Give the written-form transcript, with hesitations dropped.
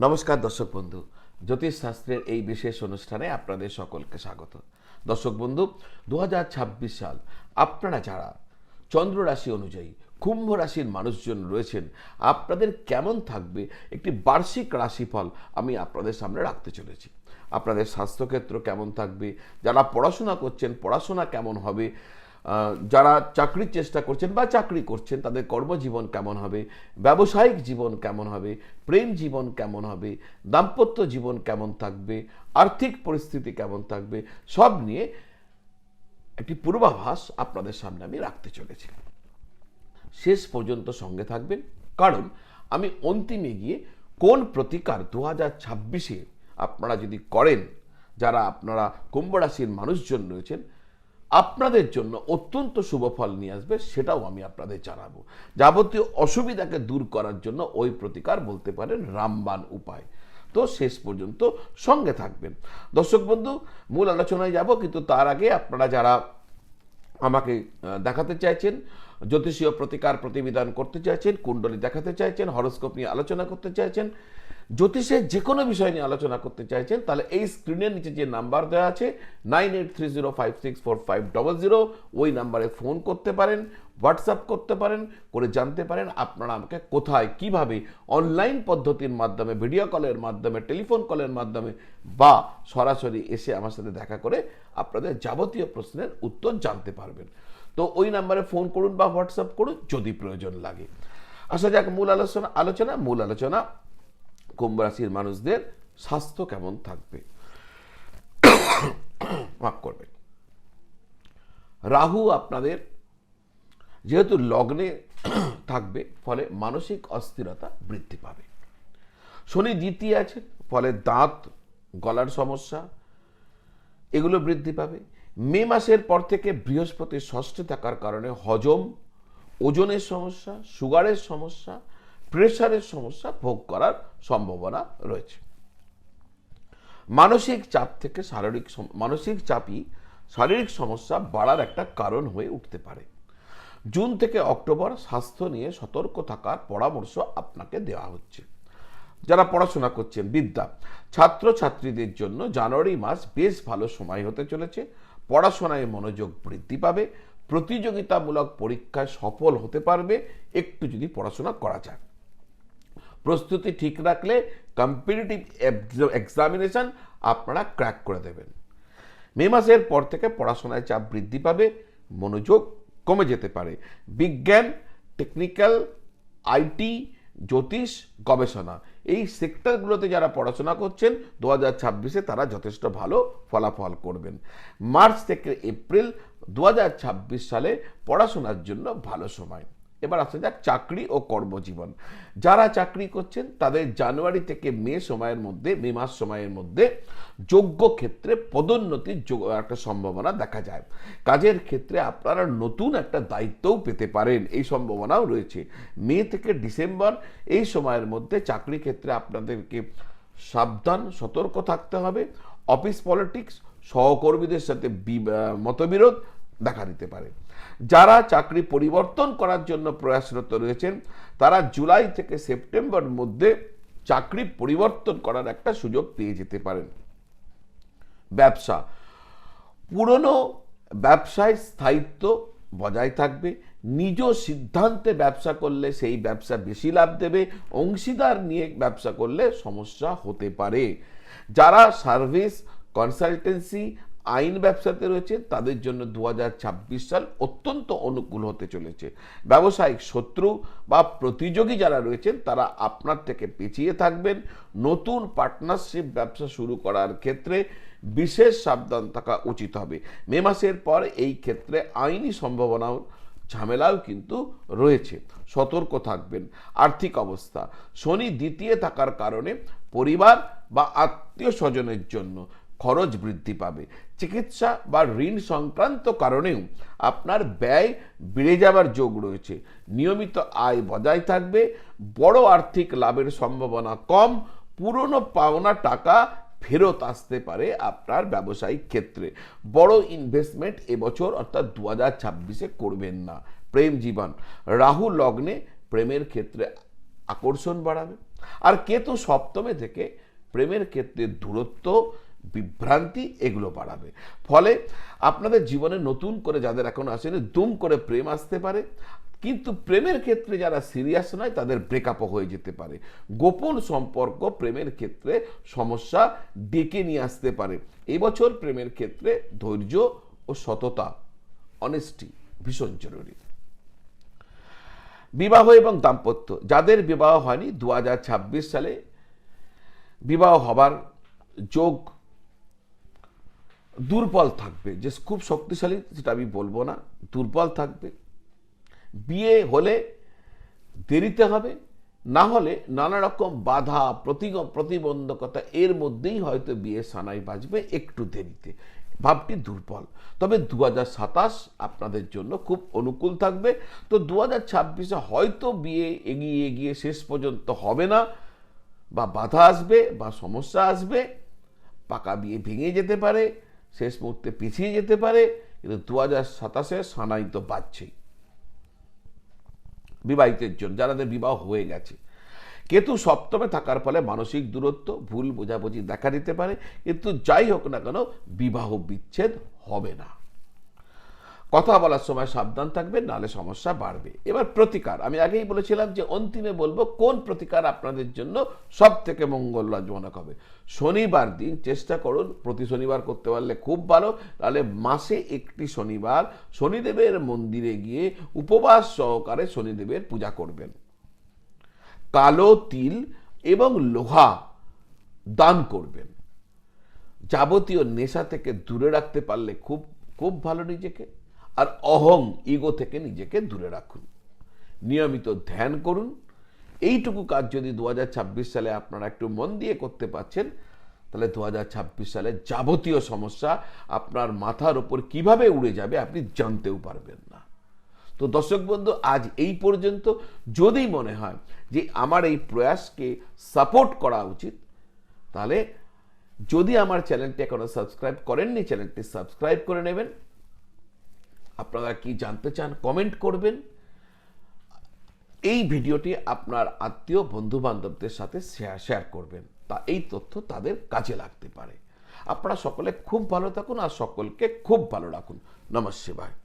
নমস্কার দর্শক বন্ধু, জ্যোতিষ শাস্ত্রের এই বিশেষ অনুষ্ঠানে আপনাদের সকলকে স্বাগত। দর্শক বন্ধু, 2026 সাল আপনারা যারা চন্দ্র রাশি অনুযায়ী কুম্ভ রাশির মানুষজন রয়েছেন, আপনাদের কেমন থাকবে একটি বার্ষিক রাশিফল আমি আপনাদের সামনে রাখতে চলেছি। আপনাদের স্বাস্থ্যক্ষেত্র কেমন থাকবে, যারা পড়াশোনা করছেন পড়াশোনা কেমন হবে, যারা চাকরির চেষ্টা করছেন বা চাকরি করছেন তাদের কর্মজীবন কেমন হবে, ব্যবসায়িক জীবন কেমন হবে, প্রেম জীবন কেমন হবে, দাম্পত্য জীবন কেমন থাকবে, আর্থিক পরিস্থিতি কেমন থাকবে, সব নিয়ে একটি পূর্বাভাস আপনাদের সামনে আমি রাখতে চলেছি। শেষ পর্যন্ত সঙ্গে থাকবেন, কারণ আমি অন্তিমে গিয়ে কোন প্রতিকার 2026-এ আপনারা যদি করেন, যারা আপনারা কুম্ভ রাশির মানুষজন রয়েছেন, আপনাদের জন্য অত্যন্ত শুভ ফল নিয়ে আসবে, সেটাও আমি আপনাদের জানাবো। যাবতীয় অসুবিধাকে দূর করার জন্য ওই প্রতিকার বলতে পারেন রামবাণ উপায়। তো শেষ পর্যন্ত সঙ্গে থাকবেন। দর্শক বন্ধু, মূল আলোচনায় যাব, কিন্তু তার আগে আপনারা যারা আমাকে দেখাতে চাইছেন, জ্যোতিষীয় প্রতিকার প্রতিবিধান করতে চাইছেন, কুণ্ডলী দেখাতে চাইছেন, হরোস্কোপ নিয়ে আলোচনা করতে চাইছেন, জ্যোতিষের যে কোনো বিষয় নিয়ে আলোচনা করতে চাইছেন, তাহলে এই স্ক্রিনের নিচে যে নাম্বার দেওয়া আছে 9830564500, ওই নাম্বারে ফোন করতে পারেন, হোয়াটসঅ্যাপ করতে পারেন, করে জানতে পারেন আপনারা আমাকে কোথায় কিভাবে অনলাইন পদ্ধতির মাধ্যমে, ভিডিও কলের মাধ্যমে, টেলিফোন কলের মাধ্যমে বা সরাসরি এসে আমার সাথে দেখা করে আপনাদের যাবতীয় প্রশ্নের উত্তর জানতে পারবেন। তো ওই নাম্বারে ফোন করুন বা হোয়াটসঅ্যাপ করুন যদি প্রয়োজন লাগে। আসা যাক মূল আলোচনা কুম্ভ রাশির মানুষদের স্বাস্থ্য কেমন থাকবে। মাফ করবেন, রাহু আপনাদের যেহেতু লগ্নে থাকবে, ফলে মানসিক অস্থিরতা বৃদ্ধি পাবে। শনি দ্বিতীয় আছে, ফলে দাঁত, গলার সমস্যা এগুলো বৃদ্ধি পাবে। মে মাসের পর থেকে বৃহস্পতি ষষ্ঠে থাকার কারণে হজম, ওজনের সমস্যা, সুগারের সমস্যা, প্রেশারের সমস্যা ভোগ করার সম্ভাবনা রয়েছে। মানসিক চাপই শারীরিক সমস্যা বাড়ার একটা কারণ হয়ে উঠতে পারে। জুন থেকে অক্টোবর স্বাস্থ্য নিয়ে সতর্ক থাকার পরামর্শ আপনাকে দেওয়া হচ্ছে। যারা পড়াশোনা করছেন, ছাত্রছাত্রীদের জন্য জানুয়ারি মাস বেশ ভালো সময় হতে চলেছে। পড়াশোনায় মনোযোগ বৃদ্ধি পাবে, প্রতিযোগিতামূলক পরীক্ষায় সফল হতে পারবে একটু যদি পড়াশোনা করা যায়। প্রস্তুতি ঠিক রাখলে কম্পিটিটিভ এক্সামিনেশন আপনারা ক্র্যাক করে দেবেন। মে মাসের পর থেকে পড়াশোনায় চাপ বৃদ্ধি পাবে, মনোযোগ কমে যেতে পারে। বিজ্ঞান, টেকনিক্যাল, আইটি, জ্যোতিষ, গবেষণা এই সেক্টরগুলোতে যারা পড়াশোনা করছেন 2026-এ তারা যথেষ্ট ভালো ফলাফল করবেন। মার্চ থেকে এপ্রিল 2026 সালে পড়াশোনার জন্য ভালো সময়। এবার আসা যাক চাকরি ও কর্মজীবন। যারা চাকরি করছেন তাদের জানুয়ারি থেকে মে মাস সময়ের মধ্যে যোগ্য ক্ষেত্রে পদোন্নতির একটা সম্ভাবনা দেখা যায়। কাজের ক্ষেত্রে আপনারা নতুন একটা দায়িত্বও পেতে পারেন, এই সম্ভাবনাও রয়েছে। মে থেকে ডিসেম্বর এই সময়ের মধ্যে চাকরি ক্ষেত্রে আপনাদেরকে সাবধান, সতর্ক থাকতে হবে। অফিস পলিটিক্স, সহকর্মীদের সাথে মতবিরোধ দেখা দিতে পারে। যারা চাকরি পরিবর্তন করার জন্য প্রয়াসরত রয়েছেন তারা জুলাই থেকে সেপ্টেম্বর মধ্যে চাকরি পরিবর্তন করার একটা সুযোগ পেয়ে যেতে পারেন। ব্যবসা, পুরনো ব্যবসায় স্থায়িত্ব বজায় থাকবে। নিজ সিদ্ধান্তে ব্যবসা করলে সেই ব্যবসা বেশি লাভ দেবে, অংশীদার নিয়ে ব্যবসা করলে সমস্যা হতে পারে। যারা সার্ভিস, কনসালটেন্সি, আইন ব্যবসাতে রয়েছে তাদের জন্য 2026 সাল অত্যন্ত অনুকূল হতে চলেছে। ব্যবসায়িক শত্রু বা প্রতিযোগী যারা রয়েছেন তারা আপনার থেকে পিছিয়ে থাকবেন। নতুন পার্টনারশিপ ব্যবসা শুরু করার ক্ষেত্রে বিশেষ সাবধান থাকা উচিত হবে। মে মাসের পর এই ক্ষেত্রে আইনি সম্ভাবনাও ঝামেলাও কিন্তু রয়েছে, সতর্ক থাকবেন। আর্থিক অবস্থা, শনি দ্বিতীয় থাকার কারণে পরিবার বা আত্মীয় স্বজনের জন্য খরচ বৃদ্ধি পাবে। চিকিৎসা বা ঋণ সংক্রান্ত কারণেও আপনার ব্যয় বেড়ে যাবার যোগ রয়েছে। নিয়মিত আয় বজায় থাকবে। বড় আর্থিক লাভের সম্ভাবনা কম। পুরনো পাওনা টাকা ফেরত আসতে পারে আপনার ব্যবসায়িক ক্ষেত্রে। বড় ইনভেস্টমেন্ট এবছর অর্থাৎ 2026-এ করবেন না। প্রেম জীবন, রাহু লগ্নে প্রেমের ক্ষেত্রে আকর্ষণ বাড়াবে। আর কেতু সপ্তমে থেকে প্রেমের ক্ষেত্রে দূরত্ব, বিভ্রান্তি এগুলো বাড়াবে। ফলে আপনাদের জীবনে নতুন করে যাদের এখন আসেনি দুম করে প্রেম আসতে পারে, কিন্তু প্রেমের ক্ষেত্রে যারা সিরিয়াস নয় তাদের ব্রেকআপও হয়ে যেতে পারে। গোপন সম্পর্ক প্রেমের ক্ষেত্রে সমস্যা ডেকে নিয়ে আসতে পারে। এবছর প্রেমের ক্ষেত্রে ধৈর্য ও সততা, অনেস্টি ভীষণ জরুরি। বিবাহ এবং দাম্পত্য, যাদের বিবাহ হয়নি 2026 সালে বিবাহ হবার যোগ দুর্বল থাকবে, যে খুব শক্তিশালী সেটা আমি বলবো না, দুর্বল থাকবে। বিয়ে হলে দেরিতে হবে, না হলে নানা রকম বাধা প্রতিবন্ধকতা এর মধ্যেই হয়তো বিয়ে সানাই বাজবে একটু দেরিতে, ভাবটি দুর্বল। তবে 2027 আপনাদের জন্য খুব অনুকূল থাকবে। তো 2026-এ হয়তো বিয়ে এগিয়ে এগিয়ে শেষ পর্যন্ত হবে না, বা বাধা আসবে বা সমস্যা আসবে, পাকা বিয়ে ভেঙে যেতে পারে, শেষ মুহূর্তে পিছিয়ে যেতে পারে, কিন্তু 2027-এ সানাই তো বাজছেই। বিবাহিতের জন্য যাদের বিবাহ হয়ে গেছে, কেতু সপ্তমে থাকার ফলে মানসিক দূরত্ব, ভুল বোঝাবুঝি দেখা দিতে পারে, কিন্তু যাই হোক না কেন বিবাহ বিচ্ছেদ হবে না। কথা বলার সময় সাবধান থাকবেন, নাহলে সমস্যা বাড়বে। এবার প্রতিকার, আমি আগেই বলেছিলাম যে অন্তিমে বলবো কোন প্রতিকার আপনাদের জন্য সব থেকে মঙ্গলজনক হবে। শনিবার দিন চেষ্টা করুন, প্রতি শনিবার করতে পারলে খুব ভালো, তাহলে মাসে একটি শনিবার শনিদেবের মন্দিরে গিয়ে উপবাস সহকারে শনিদেবের পূজা করবেন। কালো তিল এবং লোহা দান করবেন। যাবতীয় নেশা থেকে দূরে রাখতে পারলে খুব খুব ভালো নিজেকে। আর অহং, ইগো থেকে নিজেকে দূরে রাখুন। নিয়মিত ধ্যান করুন। এইটুকু কাজ যদি 2026 সালে আপনারা একটু মন দিয়ে করতে পারছেন, তাহলে 2026 সালে যাবতীয় সমস্যা আপনার মাথার উপর কিভাবে উড়ে যাবে আপনি জানতেও পারবেন না। তো দর্শক বন্ধু, আজ এই পর্যন্ত। যদি মনে হয় যে আমার এই প্রয়াসকে সাপোর্ট করা উচিত, তাহলে যদি আমার চ্যানেলটি এখনো সাবস্ক্রাইব করেননি, চ্যানেলটি সাবস্ক্রাইব করে নেবেন। আপনারা কি জানতে চান কমেন্ট করবেন। এই ভিডিওটি আপনার আত্মীয় বন্ধু বান্ধবদের সাথে শেয়ার করবেন, তা এই তথ্য তাদের কাজে লাগতে পারে। আপনারা সকলে খুব ভালো থাকুন আর সকলকে খুব ভালো রাখুন। নমঃ শিবায়।